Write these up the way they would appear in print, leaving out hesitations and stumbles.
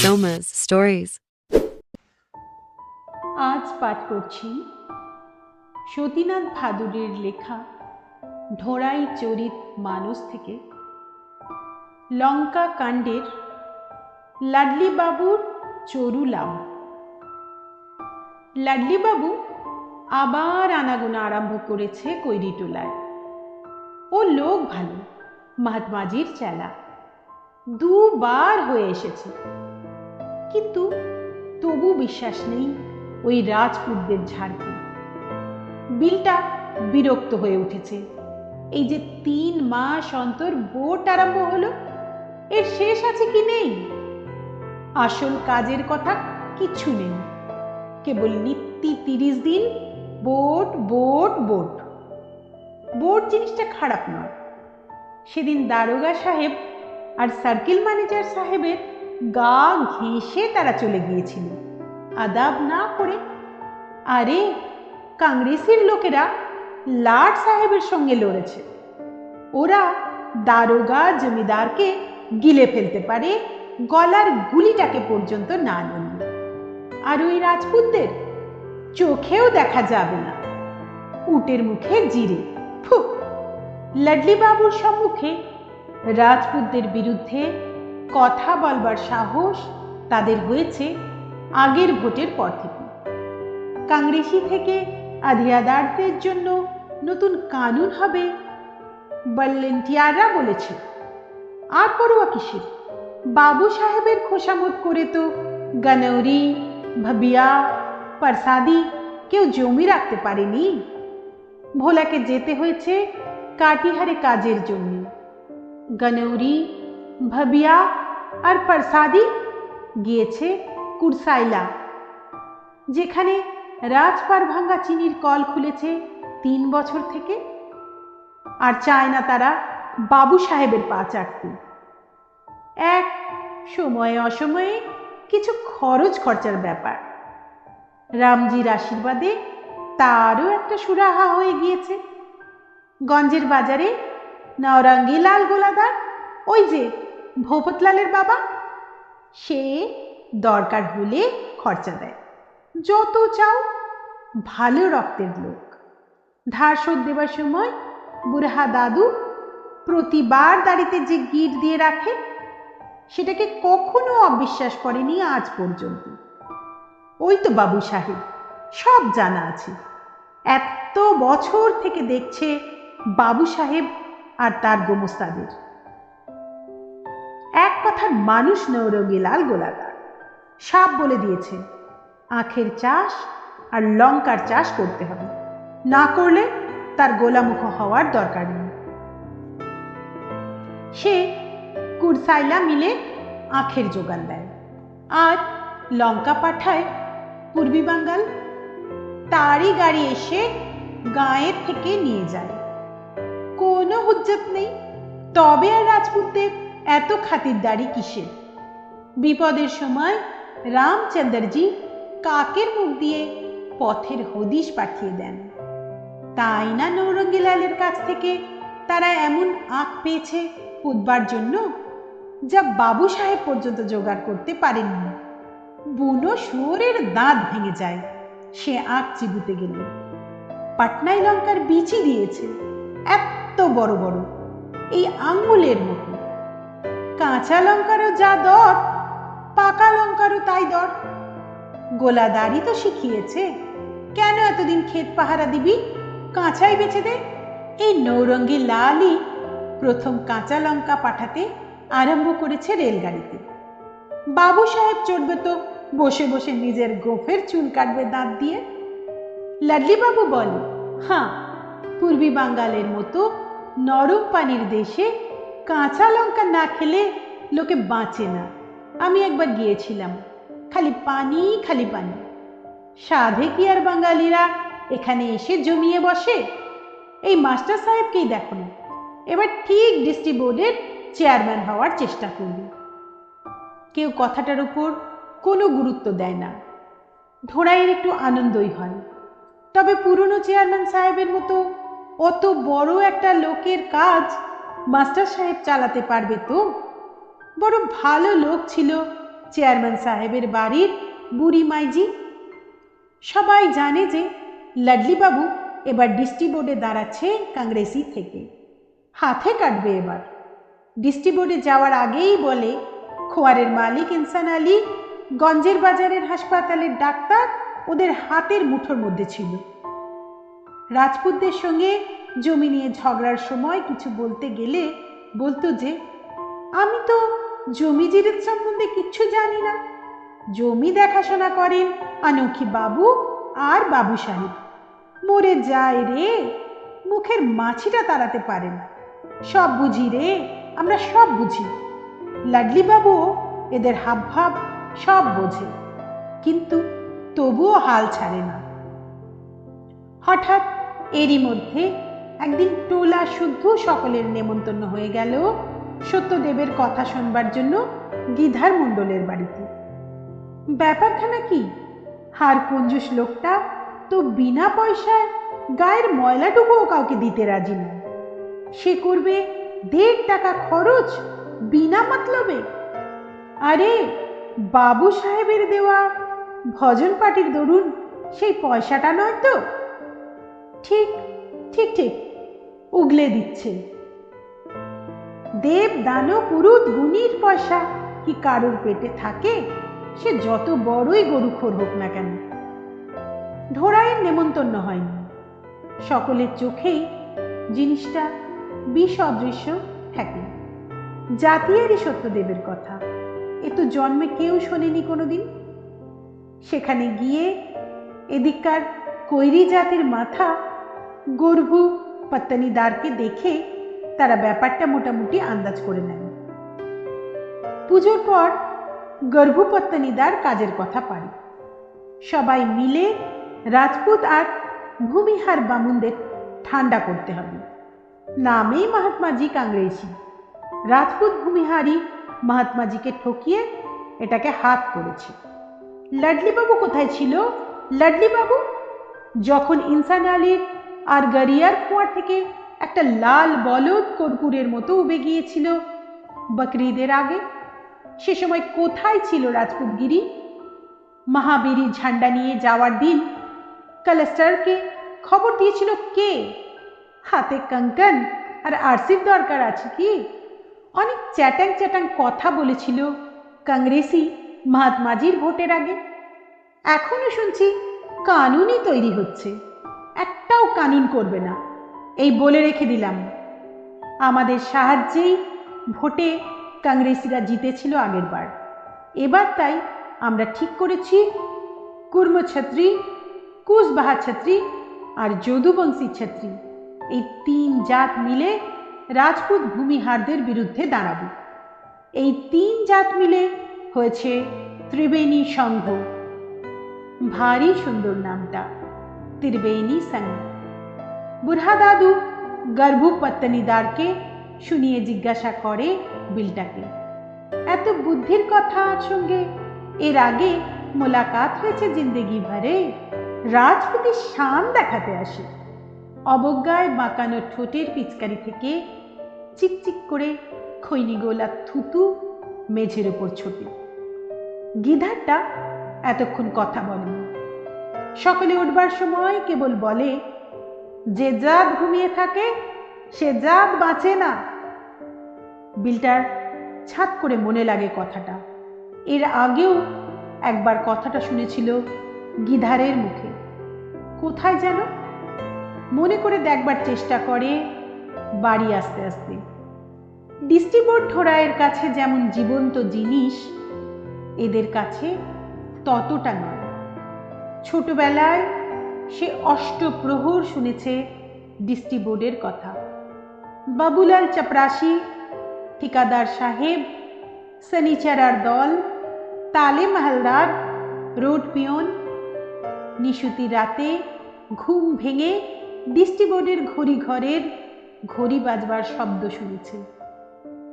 Soma's Stories. আজ পাঠ করছি সতীনাথ ভাদুড়ীর লেখা ঢোড়াই চরিত মানস থেকে লঙ্কা কাণ্ডের লাডলি বাবুর চরুলাম। লাডলি বাবু আবার আনাগোনা আরম্ভ করেছে কৈরিটোলায়। ও লোক ভালো, মহাত্মাজির চেলা, দুবার হয়ে এসেছে, কিন্তু তবু বিশ্বাস নেই ওই রাজপুতদের ঝাড়কে। বিলটা বিরক্ত হয়ে উঠেছে। এই যে 3 মাস অন্তর বোট আরম্ভ হলো, এর শেষ আছে কি নেই? আসল কাজের কথা কিছু নেই, কেবল নিত্যি 30 দিন বোট বোট বোট। বোট জিনিসটা খারাপ নয়। সেদিন দারোগা সাহেব আর সার্কেল ম্যানেজার সাহেবের গা ঘেঁষে তারা চলে গিয়েছিল আদাব না করে। আরে কংগ্রেসের লোকেরা লাট সাহেবের সঙ্গে লড়েছে। ওরা দারোগা জমিদারকে গিলে ফেলতে পারে, গলার গুলিটাকে পর্যন্ত না নিয়ে। আর ওই রাজপুতদের চোখেও দেখা যাবে না, উটের মুখে জিরে। ফু! লাডলি বাবুর সম্মুখে রাজপুতদের বিরুদ্ধে কথা বলবার সাহস তাদের হয়েছে আগের ভোটের পর থেকে। কংগ্রেসি থেকে আধিয়াদারদের জন্য নতুন কানুন হবে ভলেন্টিয়াররা বলেছে। আর পড়ুয়া কিসের? বাবু সাহেবের খোসামত করে তো গনৌরি, ভাবিয়া, প্রসাদি কেউ জমি রাখতে পারেনি। ভোলাকে যেতে হয়েছে কাটিহারে কাজের জন্য। গনৌরি, ভাবিয়া আর প্রসাদি গিয়েছে কুরসাইলা, যেখানে রাজপার ভাঙ্গা চিনির কল খুলেছে 3 বছর থেকে। আর চায় না তারা বাবু সাহেবের পা চাটতে। এক সময়ে অসময়ে কিছু খরচ খরচার ব্যাপার। রামজির আশীর্বাদে তারও একটা সুরাহা হয়ে গিয়েছে। গঞ্জের বাজারে নওরঙ্গী লাল গোলাদার, ওই যে ভোপতলালের বাবা, সে দরকার হলে খরচা দেয়, যত চাও। ভালো রক্তের লোক। ধার শোধ দেবার সময় বুড়হা দাদু প্রতিবার দাড়িতে যে গিট দিয়ে রাখে, সেটাকে কখনো অবিশ্বাস করেনি আজ পর্যন্ত। ওই তো বাবু সাহেব, সব জানা আছে। এত বছর থেকে দেখছে বাবু সাহেব আর তার গোমস্তাদের। এক কথার মানুষ নৌরঙ্গী লাল গোলাদার সাপ বলে দিয়েছে, আখের চাষ আর লঙ্কার চাষ করতে হবে, না করলে তার গোলামুখ হওয়ার দরকার নেই। সে কুরসাইলা মিলে আখের যোগান দেয় আর লঙ্কা পাঠায় পূর্বী বাঙ্গাল। তারই গাড়ি এসে গাঁয়ের থেকে নিয়ে যায়। কোনো হুজ্জত নেই। তবে আর রাজপুতদের এত খাতিরদারি কিসের? বিপদের সময় রামচন্দ্রজি কাকের মুখ দিয়ে পথের হদিশ পাঠিয়ে দেন। তাই না নৌরঙ্গী লালের কাছ থেকে তারা এমন আখ পেয়েছে পুতবার জন্য, যা বাবু সাহেব পর্যন্ত জোগাড় করতে পারেননি। বুনো শুয়োরের দাঁত ভেঙে যায় সে আখ চিবুতে গেলে। পাটনাই লঙ্কার বিচি দিয়েছে, এত বড় বড়, এই আঙ্গুলের মতো। কাঁচা লঙ্কারও যা দর, পাকা লঙ্কারও তাই দর। গোলাদারি তো শিখিয়েছে, কেন এতদিন ক্ষেত পাহারা দিবি, কাঁচাই বেচে দে। এই নৌরঙ্গী লালই প্রথম কাঁচা লঙ্কা পাঠাতে আরম্ভ করেছে রেলগাড়িতে। বাবু সাহেব চড়বে তো বসে বসে নিজের গোফের চুল কাটবে দাঁত দিয়ে। লাডলি বাবু বলে, হ্যাঁ, পূর্বী বাঙ্গালের মতো নরম পানির দেশে কাঁচা লঙ্কা না খেলে লোকে বাঁচে না। আমি একবার গিয়েছিলাম, খালি পানি খালি পানি। সাধে কি আর বাঙালিরা এখানে এসে জমিয়ে বসে? এই মাস্টার সাহেবকেই দেখো না, এবার ঠিক ডিস্ট্রিক্ট বোর্ডের চেয়ারম্যান হওয়ার চেষ্টা করবে। কেউ কথাটার উপর কোনো গুরুত্ব দেয় না। ঢোড়াইয়ের একটু আনন্দই হয়। তবে পুরনো চেয়ারম্যান সাহেবের মতো অত বড় একটা লোকের কাজ মাস্টার সাহেব চালাতে পারবে তো? বড় ভালো লোক ছিল চেয়ারম্যান সাহেবের বাড়ির বুড়ি মাইজি। সবাই জানে যে লাডলি বাবু এবার ডিস্ট্রিক্ট বোর্ডে দাঁড়াচ্ছে কংগ্রেসি থেকে। হাতে কাটবে এবার। ডিস্ট্রিক্ট বোর্ডে যাওয়ার আগেই বলে খোয়ারের মালিক ইনসান আলী, গঞ্জের বাজারের হাসপাতালের ডাক্তার ওদের হাতের মুঠোর মধ্যে ছিল। রাজপুতদের সঙ্গে জমি নিয়ে ঝগড়ার সময় কিছু বলতে গেলে বলতো যে আমি তো জমি জিরিত সম্বন্ধে কিচ্ছু জানি না, জমি দেখাশোনা করেন অনোখী বাবু আর বাবু সাহেব। মরে যায় রে, মুখের মাছিটা তাড়াতে পারে না। সব বুঝি রে, আমরা সব বুঝি। লাডলি বাবুও এদের হাবভাব সব বোঝে, কিন্তু তবুও হাল ছাড়ে না। হঠাৎ এরই মধ্যে একদিন টোলা শুদ্ধ সকলের নেমন্তন্ন হয়ে গেল সত্যদেবের কথা শুনবার জন্য গিধার মণ্ডলের বাড়িতে। ব্যাপারখানা কি, হার কঞ্জুস লোকটা তো বিনা পয়সায় গায়ের ময়লাটুকুও কাউকে দিতে রাজি নয়। সে করবে 1.5 টাকা খরচ বিনা মতলবে। আরে বাবু সাহেবের দেওয়া ভজন পাটির দরুন সেই পয়সাটা নয় তো? ঠিক ঠিক ঠিক উগলে দিচ্ছে। দেব দানো পুরুত গুণীর পয়সা কি কারোর পেটে থাকে, সে যত বড়ই গরুখোর হোক না কেন। ঢোড়াইয়ের নেমন্তন্ন হয়নি। সকলের চোখেই জিনিসটা বিষ অদৃশ্য থাকে। জাতিয়ারই সত্যদেবের কথা এ তো জন্মে কেউ শোনেনি কোনোদিন। সেখানে গিয়ে এদিককার কৈরি জাতির মাথা গর্ভু পত্তনিদারকে দেখে তারা ব্যাপারটা মোটামুটি আন্দাজ করে নেন। পুজোর পর গর্ভু পত্তনিদার কাজের কথা পারে। সবাই মিলে রাজপুত আর ভূমিহার বামুনদের ঠান্ডা করতে হবে। নামেই মহাত্মাজি কংগ্রেসি, রাজপুত ভূমিহারি মহাত্মাজিকে ঠকিয়ে এটাকে হাত করেছে। লাডলি বাবু কোথায় ছিল? লাডলি বাবু যখন ইনসান আলীর আর গরিয়ার কুয়ার থেকে একটা লাল বলদ কর্পূরের মতো উবে গিয়েছিল বকরিদের আগে, সে সময় কোথায় ছিল রাজপুতগিরি? মহাবীরী ঝান্ডা নিয়ে যাওয়ার দিন কালেস্টারকে খবর দিয়েছিল কে? হাতে কঙ্কন আর আরসির দরকার আছে কি? অনেক চ্যাটাং চ্যাটাং কথা বলেছিল কংগ্রেসি মহাত্মাজির ভোটের আগে। এখনো শুনছি কানুনই তৈরি হচ্ছে, একটাও কানুন করবে না, এই বলে রেখে দিলাম। আমাদের সাহায্যেই ভোটে কংগ্রেসিরা জিতেছিল আগের বার। এবার তাই আমরা ঠিক করেছি কুর্ম ছত্রী, কুশবাহা ছত্রী আর যদুবংশী ছত্রী এই 3 জাত মিলে রাজপুত ভূমিহারদের বিরুদ্ধে দাঁড়াবো। এই 3 জাত মিলে হয়েছে ত্রিবেণী সংঘ। ভারী সুন্দর নামটা, ত্রিবেণী সংঘ। বুড়া দাদু গর্ভু পত্তনিদারকে শুনিয়ে জিজ্ঞাসা করে বিলটাকে, এত বুদ্ধির কথার সঙ্গে এর আগে মোলাকাত হয়েছে জিন্দেগি ভরে? রাজপুতের শান দেখাতে আসে। অবজ্ঞায় বাঁকানো ঠোঁটের পিচকারি থেকে চিকচিক করে খৈনি গোলা থুতু মেঝের ওপর ছোটে। গিধারটা এতক্ষণ কথা বলেনি। সকলে উঠবার সময় কেবল বলে, যে জাত ঘুমিয়ে থাকে সে জাত বাঁচে না। বিলটার ছাদ করে মনে লাগে কথাটা। এর আগেও একবার কথাটা শুনেছিল গিধারের মুখে। কোথায় যেন? মনে করে দেখবার চেষ্টা করে বাড়ি আসতে আসতে। ডিস্ট্রিক্ট বোর্ড ঢোড়াইয়ের কাছে যেমন জীবন্ত জিনিস, এদের কাছে ততটা নয়। ছোটবেলায় সে অষ্টপ্রহর শুনেছে ডিস্ট্রিক্ট বোর্ডের কথা। বাবুলাল চপরাশি, ঠিকাদার সাহেব, শনিচারার দল, তালে মহলদার, রোড পিয়ন নিশুতি রাতে ঘুম ভেঙে ডিস্ট্রিক্ট বোর্ডের ঘড়ি ঘরের ঘড়ি বাজবার শব্দ শুনেছে।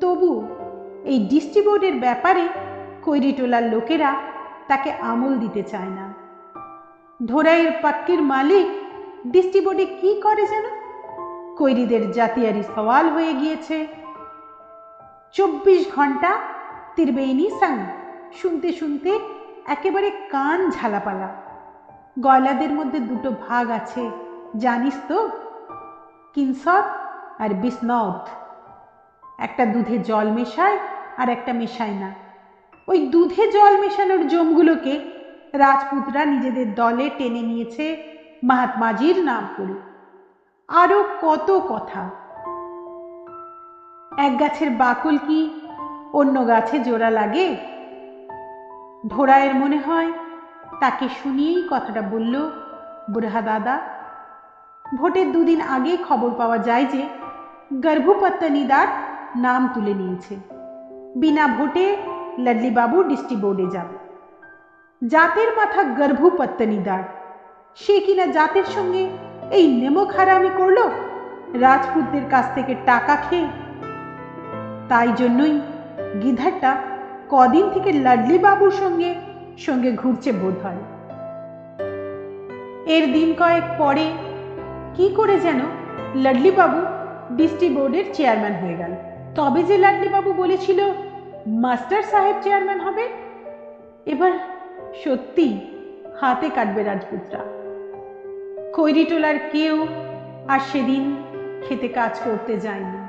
তবু এই ডিস্ট্রিক্ট বোর্ডের ব্যাপারে কৈরিটোলার লোকেরা তাকে আমল দিতে চায় না। ঢোড়াইয়ের পাক্কির মালিক ডিস্ট্রিক্ট বোর্ডে কি করে যেন? কৈরিদের জাতিয়ারি সওয়াল হয়ে গিয়েছে। 24 ঘন্টা ত্রিবেণী সংঘ, শুনতে শুনতে একেবারে কান ঝালাপালা। গয়লাদের মধ্যে দুটো ভাগ আছে, জানিস তো? কিনসর আর বিসনৌত। একটা দুধে জল মেশায় আর একটা মেশায় না। ওই দুধে জল মেশানোর জমগুলোকে রাজপুতরা নিজেদের দলে টেনে নিয়েছে মহাত্মাজির নাম করে। আরো কত কথা। এক গাছের বাকল কি অন্য গাছে জোড়া লাগে? ধোড়ায়ের মনে হয় তাকে শুনিয়েই কথাটা বলল বুড়হা দাদা। ভোটের দুদিন আগে খবর পাওয়া যায় যে গর্ভপত্তনিদার নাম তুলে নিয়েছে। বিনা ভোটে লাডলি বাবু ডিস্ট্রিক্ট বোর্ডে যাবে। জাতের মাথা গর্ভপত্তনিদার, সে কিনা জাতের সঙ্গে এই নেমক হারামি করলো রাজপুতদের কাছ থেকে টাকা খেয়ে। তাই জন্যই গিধারটা কদিন থেকে লাডলি বাবুর সঙ্গে সঙ্গে ঘুরছে বোধ হয়। এর দিন কয়েক পরে কি করে যেন লাডলি বাবু ডিস্ট্রিক্ট বোর্ডের চেয়ারম্যান হয়ে গেল। তবে যে লাডলি বাবু বলেছিল মাস্টার সাহেব চেয়ারম্যান হবে, এবার সত্যি হাতে কাটবে রাজপুতরা। খৈরিটোলার কেউ আর সেদিন খেতে কাজ করতে যায়নি।